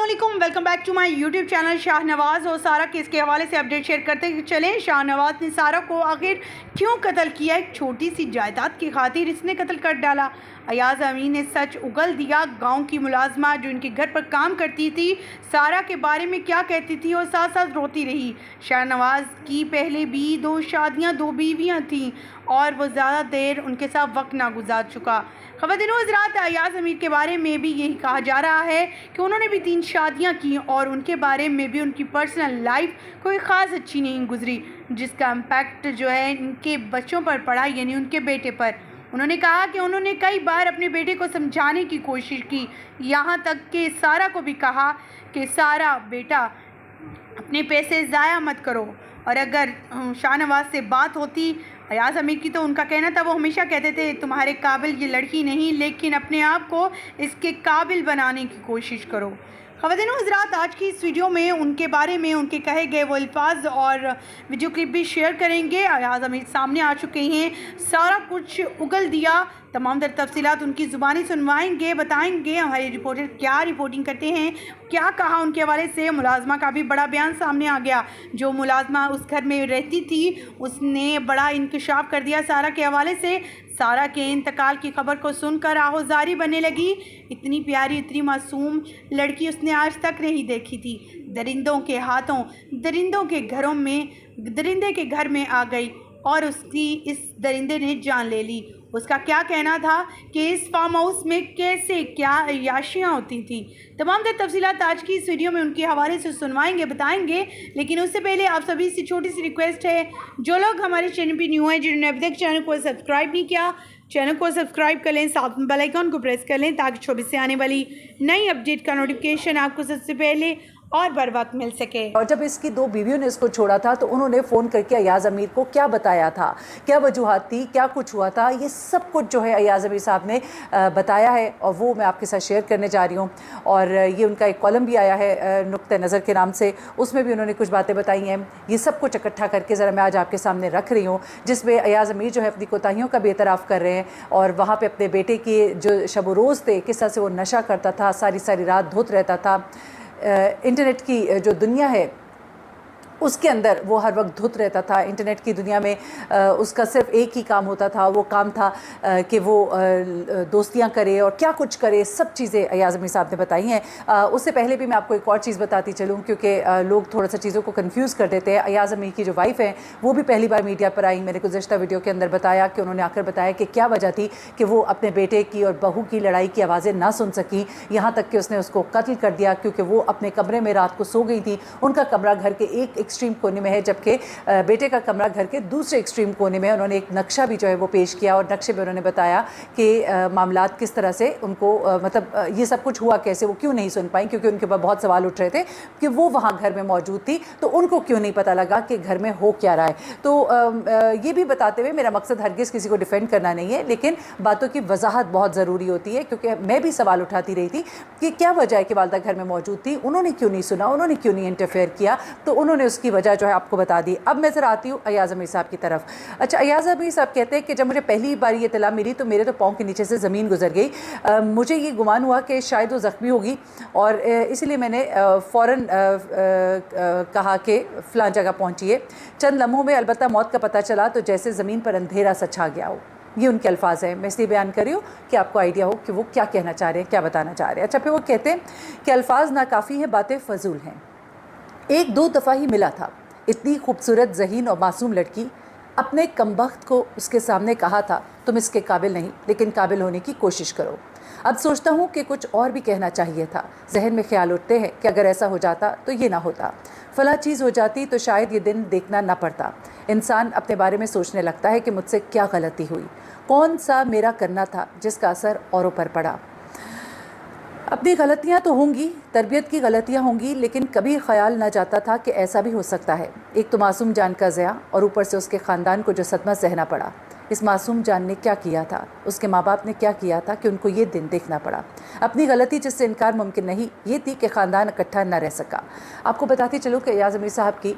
अस्सलामुअलैकुम, welcome back to my YouTube channel. Shahnawaz और Sara case के हवाले से अपडेट शेयर करते चलें। शाहनवाज ने सारा को आखिर क्यों कत्ल किया? एक छोटी सी जायदाद की खातिर इसने कत्ल कर डाला। अयाज अमीन ने सच उगल दिया। गांव की मुलाजमा जो इनके घर पर काम करती थी, सारा के बारे में क्या कहती थी और साथ साथ रोती रही। शाहनवाज की पहले भी 2 शादियां 2 बीवियां थीं और वो ज़्यादा देर उनके साथ वक्त ना गुजार चुका। ख़वातीन हज़रात, अयाज अमीन के बारे में भी यही कहा जा रहा है कि उन्होंने भी 3 शादियां की और उनके बारे में भी उनकी पर्सनल लाइफ कोई ख़ास अच्छी नहीं गुजरी, जिसका इम्पैक्ट जो है इनके बच्चों पर पड़ा, यानी उनके बेटे पर। उन्होंने कहा कि उन्होंने कई बार अपने बेटे को समझाने की कोशिश की, यहाँ तक कि सारा को भी कहा कि सारा बेटा अपने पैसे ज़ाया मत करो। और अगर शाहनवाज से बात होती अयाज अमीर की, तो उनका कहना था, वो हमेशा कहते थे तुम्हारे काबिल ये लड़की नहीं, लेकिन अपने आप को इसके काबिल बनाने की कोशिश करो। ख़वातीन हज़रात, आज की इस वीडियो में उनके बारे में उनके कहे गए वो अल्फाज और वीडियो क्लिप भी शेयर करेंगे। अयाज अमीर सामने आ चुके हैं, सारा कुछ उगल दिया, तमाम तर तफसीलात उनकी ज़ुबानी सुनवाएंगे, बताएंगे हमारे रिपोर्टर क्या रिपोर्टिंग करते हैं, क्या कहा उनके हवाले से। मुलाजमा का भी बड़ा बयान सामने आ गया। जो मुलाजमा उस घर में रहती थी, उसने बड़ा इंकशाफ कर दिया सारा के हवाले से। सारा के इंतकाल की खबर को सुनकर आहोजारी बनने लगी। इतनी प्यारी, इतनी मासूम लड़की उसने आज तक नहीं देखी थी। दरिंदों के हाथों, दरिंदों के घरों में, दरिंदे के घर में आ गई और उसकी इस दरिंदे ने जान ले ली। उसका क्या कहना था कि इस फार्म हाउस में कैसे क्या अय्याशियाँ होती थी। तमाम तफसीलात आज की इस वीडियो में उनके हवाले से सुनवाएंगे, बताएंगे। लेकिन उससे पहले आप सभी से छोटी सी रिक्वेस्ट है, जो लोग हमारे चैनल पर न्यू हैं, जिन्होंने अभी तक चैनल को सब्सक्राइब नहीं किया, चैनल को सब्सक्राइब कर लें, साथ में बेल आइकन को प्रेस कर लें, ताकि 24 से आने वाली नई अपडेट का नोटिफिकेशन आपको सबसे पहले और बर वक्त मिल सके। और जब इसकी 2 बीवियों ने इसको छोड़ा था, तो उन्होंने फ़ोन करके अयाज अमीर को क्या बताया था, क्या वजूहात थी, क्या कुछ हुआ था, ये सब कुछ जो है अयाज अमीर साहब ने बताया है और वो मैं आपके साथ शेयर करने जा रही हूँ। और ये उनका एक कॉलम भी आया है नुक्ते नज़र के नाम से, उसमें भी उन्होंने कुछ बातें बताई हैं। ये सब कुछ इकट्ठा करके ज़रा मैं आज आपके सामने रख रही हूँ, जिसमें अयाज अमीर जो है अपनी कोताहियों का भी एतराफ़ कर रहे हैं और वहाँ पर अपने बेटे के जो शब रोज़ थे, किस तरह से वो नशा करता था, सारी सारी रात धुत रहता था। इंटरनेट की जो दुनिया है उसके अंदर वो हर वक्त धुत रहता था। इंटरनेट की दुनिया में उसका सिर्फ एक ही काम होता था, वो काम था कि वो दोस्तियां करे और क्या कुछ करे, सब चीज़ें अयाज अमीर साहब ने बताई हैं। उससे पहले भी मैं आपको एक और चीज़ बताती चलूँ, क्योंकि लोग थोड़ा सा चीज़ों को कंफ्यूज कर देते हैं। अयाज अमीर की जो वाइफ है वो भी पहली बार मीडिया पर आई। मैंने गुज़श्ता वीडियो के अंदर बताया कि उन्होंने आकर बताया कि क्या वजह थी कि वो अपने बेटे की और बहू की लड़ाई की आवाज़ें ना सुन सकी, यहाँ तक कि उसने उसको कत्ल कर दिया, क्योंकि वो अपने कमरे में रात को सो गई थी। उनका कमरा घर के एक एक्सट्रीम कोने में है, जबकि बेटे का कमरा घर के दूसरे एक्सट्रीम कोने में है। उन्होंने एक नक्शा भी जो है वो पेश किया और नक्शे में उन्होंने बताया कि मामलात किस तरह से उनको मतलब ये सब कुछ हुआ कैसे, वो क्यों नहीं सुन पाई, क्योंकि उनके ऊपर बहुत सवाल उठ रहे थे कि वो वहाँ घर में मौजूद थी, तो उनको क्यों नहीं पता लगा कि घर में हो क्या रहा है। तो ये भी बताते हुए, मेरा मकसद हरगिज़ किसी को डिफेंड करना नहीं है, लेकिन बातों की वजाहत बहुत ज़रूरी होती है, क्योंकि मैं भी सवाल उठाती रही थी कि क्या वजह है कि वालदा घर में मौजूद थी, उन्होंने क्यों नहीं सुना, उन्होंने क्यों नहीं इंटरफेयर किया। तो उन्होंने उसकी वजह जो है आपको बता दी। अब मैं ज़रा आती हूँ अयाज अमीर साहब की तरफ। अच्छा, अयाज अमीर साहब कहते हैं कि जब मुझे पहली बार ये इत्तला मिली तो मेरे तो पाँव के नीचे से ज़मीन गुजर गई। मुझे ये गुमान हुआ कि शायद वो ज़ख्मी होगी और इसलिए मैंने फ़ौरन कहा कि फ़लाँ जगह पहुँचिए। चंद लम्हों में अलबत्ता मौत का पता चला तो जैसे ज़मीन पर अंधेरा सा छा गया हो। ये उनके अल्फाज हैं, मैं इसलिए बयान कर रही हूँ कि आपको आइडिया हो कि वो क्या कहना चाह रहे हैं, क्या बताना चाह रहे हैं। अच्छा, फिर वो कहते हैं कि अल्फाज नाकाफ़ी हैं, बातें फ़जूल हैं। 1-2 दफ़ा ही मिला था, इतनी खूबसूरत, ज़हीन और मासूम लड़की। अपने कमबख्त को उसके सामने कहा था, तुम इसके काबिल नहीं, लेकिन काबिल होने की कोशिश करो। अब सोचता हूँ कि कुछ और भी कहना चाहिए था। जहन में ख्याल उठते हैं कि अगर ऐसा हो जाता तो ये ना होता, फ़ला चीज़ हो जाती तो शायद ये दिन देखना ना पड़ता। इंसान अपने बारे में सोचने लगता है कि मुझसे क्या गलती हुई, कौन सा मेरा करना था जिसका असर औरों पर पड़ा। अपनी गलतियाँ तो होंगी, तरबियत की गलतियाँ होंगी, लेकिन कभी ख्याल ना जाता था कि ऐसा भी हो सकता है। एक तो मासूम जान का ज़या और ऊपर से उसके ख़ानदान को जो सदमा सहना पड़ा। इस मासूम जान ने क्या किया था, उसके माँ बाप ने क्या किया था कि उनको ये दिन देखना पड़ा। अपनी गलती जिससे इनकार मुमकिन नहीं, ये थी कि ख़ानदान इकट्ठा न रह सका। आपको बताती चलूँ कि अयाज़ अमीर साहब की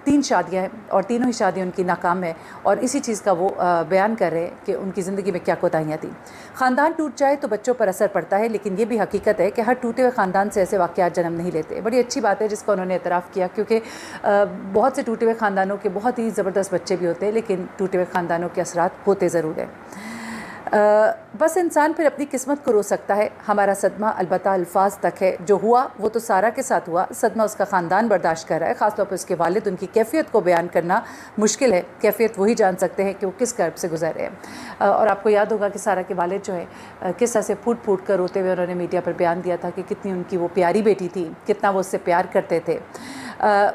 3 शादियाँ हैं और तीनों ही शादियाँ उनकी नाकाम है, और इसी चीज़ का वो बयान कर रहे हैं कि उनकी ज़िंदगी में क्या कोताहियाँ थी। ख़ानदान टूट जाए तो बच्चों पर असर पड़ता है, लेकिन ये भी हकीकत है कि हर टूटे हुए ख़ानदान से ऐसे वाक़यात जन्म नहीं लेते। बड़ी अच्छी बात है जिसका उन्होंने एतराफ़ किया, क्योंकि बहुत से टूटे हुए ख़ानदानों के बहुत ही ज़बरदस्त बच्चे भी होते हैं, लेकिन टूटे हुए ख़ानदानों के असरात होते ज़रूर हैं। बस इंसान फिर अपनी किस्मत को रो सकता है। हमारा सदमा अलबत्ता अल्फाज तक है। जो हुआ वो तो सारा के साथ हुआ, सदमा उसका ख़ानदान बर्दाश्त कर रहा है, ख़ासतौर पर उसके वालिद। उनकी कैफियत को बयान करना मुश्किल है, कैफियत वही जान सकते हैं कि वो किस कर्ब से गुजर रहे हैं। और आपको याद होगा कि सारा के वालिद जो है किस तरह से फूट फूट कर रोते हुए उन्होंने मीडिया पर बयान दिया था कि कितनी उनकी वो प्यारी बेटी थी, कितना वो उससे प्यार करते थे।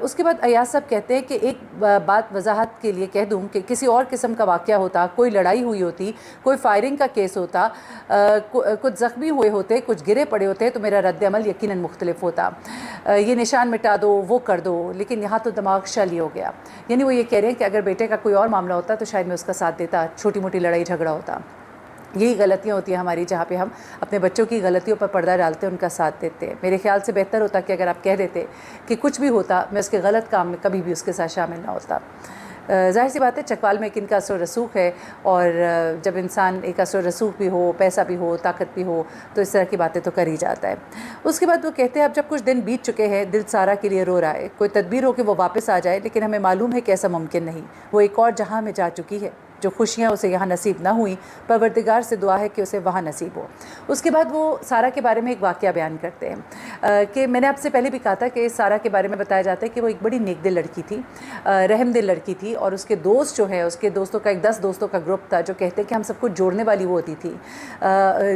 उसके बाद अयाज़ साहब कहते हैं कि एक बात वजाहत के लिए कह दूं कि किसी और किस्म का वाक़या होता, कोई लड़ाई हुई होती, कोई फायरिंग का केस होता, कुछ ज़ख्मी हुए होते, कुछ गिरे पड़े होते, तो मेरा रद्द-ए-अमल यकीनन मुख्तलिफ होता। ये निशान मिटा दो, वो कर दो, लेकिन यहाँ तो दिमाग शल ही हो गया। यानी वो ये कह रहे हैं कि अगर बेटे का कोई और मामला होता तो शायद मैं उसका साथ देता, छोटी मोटी लड़ाई झगड़ा होता। यही गलतियाँ होती हैं हमारी, जहाँ पे हम अपने बच्चों की गलतियों पर पर्दा डालते हैं, उनका साथ देते हैं। मेरे ख्याल से बेहतर होता कि अगर आप कह देते कि कुछ भी होता, मैं उसके गलत काम में कभी भी उसके साथ शामिल ना होता। ज़ाहिर सी बात है, चकवाल में एक इनका असर रसूख है, और जब इंसान एक असर रसूख भी हो, पैसा भी हो, ताकत भी हो, तो इस तरह की बातें तो कर ही जाता है। उसके बाद वो कहते हैं अब जब कुछ दिन बीत चुके हैं, दिल सारा के लिए रो रहा है, कोई तदबीर हो कि वो वापस आ जाए, लेकिन हमें मालूम है कि ऐसा मुमकिन नहीं। वो एक और जहाँ में जा चुकी है, जो खुशियाँ उसे यहाँ नसीब ना हुई, परवरदिगार से दुआ है कि उसे वहाँ नसीब हो। उसके बाद वो सारा के बारे में एक वाक़या बयान करते हैं कि मैंने आपसे पहले भी कहा था कि सारा के बारे में बताया जाता है कि वो एक बड़ी नेक दिल लड़की थी, रहमदिल लड़की थी, और उसके दोस्त जो है, उसके दोस्तों का एक 10 दोस्तों का ग्रुप था जो कहते हैं कि हम सबको जोड़ने वाली वो होती थी,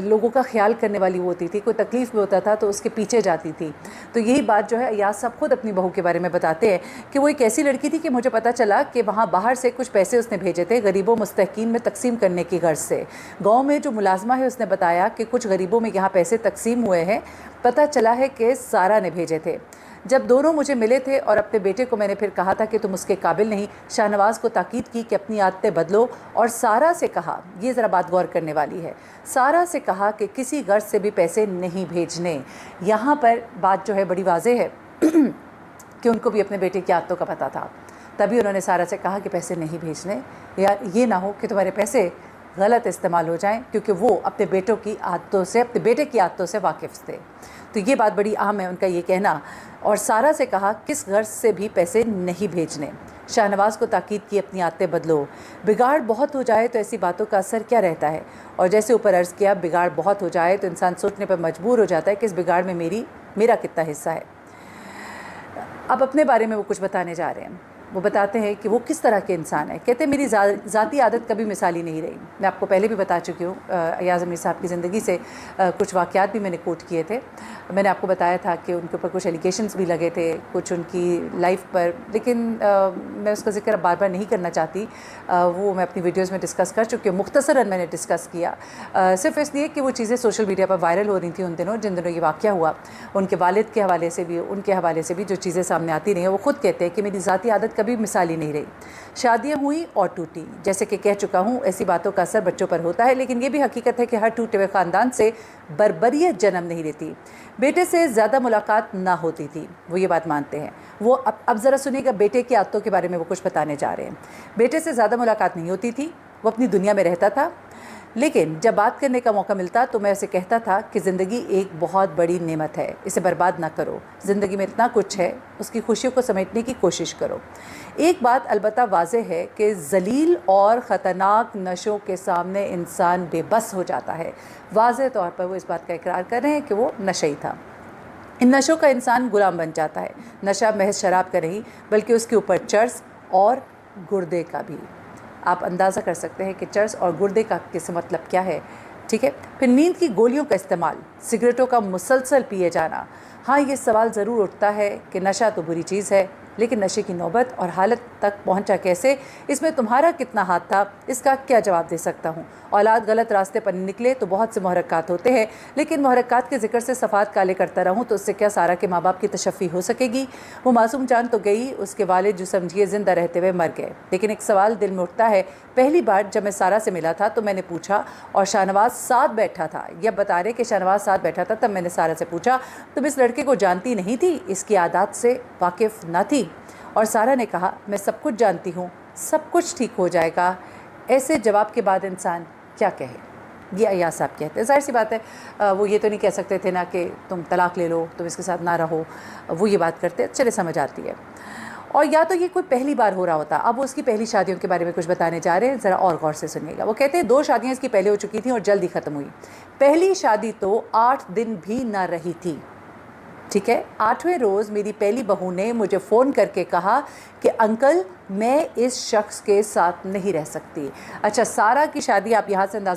लोगों का ख्याल करने वाली वो होती थी। कोई तकलीफ़ भी होता था तो उसके पीछे जाती थी। तो यही बात जो है अयाज़ साहब खुद अपनी बहू के बारे में बताते हैं कि वो एक ऐसी लड़की थी कि मुझे पता चला कि वहाँ बाहर से कुछ पैसे उसने भेजे थे गरीबों मुस्तहकीन में तकसीम करने की गर्ज से। गांव में जो मुलाजमा है उसने बताया कि कुछ गरीबों में यहाँ पैसे तकसीम हुए हैं। पता चला है कि सारा ने भेजे थे। जब दोनों मुझे मिले थे और अपने बेटे को मैंने फिर कहा था कि तुम उसके काबिल नहीं, शाहनवाज़ को ताकीद की कि अपनी आदतें बदलो, और सारा से कहा, ये ज़रा बात गौर करने वाली है, सारा से कहा कि किसी गर्ज से भी पैसे नहीं भेजने। यहाँ पर बात जो है बड़ी वाज़ेह है कि उनको भी अपने बेटे की आदतों का पता था। तभी उन्होंने सारा से कहा कि पैसे नहीं भेजने, या ये ना हो कि तुम्हारे पैसे गलत इस्तेमाल हो जाएं, क्योंकि वो अपने बेटों की आदतों से, अपने बेटे की आदतों से वाकिफ़ थे। तो ये बात बड़ी अहम है उनका ये कहना। और सारा से कहा किस गर्ज से भी पैसे नहीं भेजने। शाहनवाज़ को ताकीद की अपनी आदतें बदलो, बिगाड़ बहुत हो जाए तो ऐसी बातों का असर क्या रहता है। और जैसे ऊपर अर्ज़ किया, बिगाड़ बहुत हो जाए तो इंसान सोचने पर मजबूर हो जाता है कि इस बिगाड़ में मेरा कितना हिस्सा है। अब अपने बारे में वो कुछ बताने जा रहे हैं। वो बताते हैं कि वो किस तरह के इंसान है। कहते हैं मेरी ज़ाती आदत कभी मिसाली नहीं रही। मैं आपको पहले भी बता चुकी हूँ, अयाज़ अमीर साहब की ज़िंदगी से कुछ वाक़यात भी मैंने कोट किए थे। मैंने आपको बताया था कि उनके ऊपर कुछ एलिगेशंस भी लगे थे, कुछ उनकी लाइफ पर, लेकिन मैं उसका जिक्र अब बार बार नहीं करना चाहती। वो मैं अपनी वीडियोज़ में डिस्कस कर चुकी हूँ। मुख्तसरन मैंने डिस्कस किया, सिर्फ इसलिए कि वो चीज़ें सोशल मीडिया पर वायरल हो रही थी उन दिनों, जिन दिनों ये वाक़या हुआ। उनके वालिद के हवाले से भी, उनके हवाले से भी जो चीज़ें सामने आती रही हैं, वो ख़ुद कहते हैं कि मेरी ज़ाती आदत कभी मिसाली नहीं रही। शादियाँ हुई और टूटी, जैसे कि कह चुका हूँ, ऐसी बातों का असर बच्चों पर होता है, लेकिन ये भी हकीकत है कि हर टूटे हुए ख़ानदान से बर्बरियत जन्म नहीं लेती। बेटे से ज़्यादा मुलाकात ना होती थी, वो ये बात मानते हैं। वो अब ज़रा सुनिएगा बेटे की आदतों के बारे में वो कुछ बताने जा रहे हैं। बेटे से ज़्यादा मुलाकात नहीं होती थी, वो अपनी दुनिया में रहता था, लेकिन जब बात करने का मौका मिलता तो मैं उसे कहता था कि ज़िंदगी एक बहुत बड़ी नेमत है, इसे बर्बाद ना करो। ज़िंदगी में इतना कुछ है, उसकी खुशियों को समेटने की कोशिश करो। एक बात अलबत्ता वाज़ेह है कि जलील और ख़तरनाक नशों के सामने इंसान बेबस हो जाता है। वाज़ेह तौर पर वो इस बात का इकरार कर रहे हैं कि वो नशई था। इन नशों का इंसान गुलाम बन जाता है। नशा महज शराब का नहीं, बल्कि उसके ऊपर चर्स और गुर्दे का भी। आप अंदाज़ा कर सकते हैं कि चर्स और गुर्दे का किस मतलब क्या है, ठीक है। फिर नींद की गोलियों का इस्तेमाल, सिगरेटों का मुसलसल पिए जाना। हाँ, ये सवाल ज़रूर उठता है कि नशा तो बुरी चीज़ है, लेकिन नशे की नौबत और हालत तक पहुंचा कैसे, इसमें तुम्हारा कितना हाथ था, इसका क्या जवाब दे सकता हूँ। औलाद गलत रास्ते पर निकले तो बहुत से मुहर्रकात होते हैं, लेकिन मुहर्रकात के जिक्र से सफ़ात काले करता रहूँ तो उससे क्या सारा के माँ बाप की तशफ़ी हो सकेगी। वो मासूम जान तो गई, उसके वालिद जो समझिए ज़िंदा रहते हुए मर गए। लेकिन एक सवाल दिल में उठता है, पहली बार जब मैं सारा से मिला था तो मैंने पूछा, और शाहनवाज साथ बैठा था, यह बता रहे कि शाहनवाज साथ बैठा था, तब मैंने सारा से पूछा तुम इस लड़के को जानती नहीं थी, इसकी आदत से वाकिफ़ न थी? और सारा ने कहा मैं सब कुछ जानती हूँ, सब कुछ ठीक हो जाएगा। ऐसे जवाब के बाद इंसान क्या कहे। ये अय्याज साहब कहते हैं। ज़ाहिर सी बात है वो ये तो नहीं कह सकते थे ना कि तुम तलाक़ ले लो, तुम इसके साथ ना रहो, वो ये बात करते, चले समझ आती है। और या तो ये कोई पहली बार हो रहा होता। अब वो उसकी पहली शादियों के बारे में कुछ बताने जा रहे हैं, ज़रा और गौर से सुनिएगा। वो कहते हैं 2 शादियाँ इसकी पहले हो चुकी थी और जल्दी ख़त्म हुई। पहली शादी तो 8 दिन भी ना रही थी, ठीक है। 8वें रोज़ मेरी पहली बहू ने मुझे फ़ोन करके कहा कि अंकल मैं इस शख्स के साथ नहीं रह सकती। अच्छा, सारा की शादी आप यहाँ से अंदाज़ा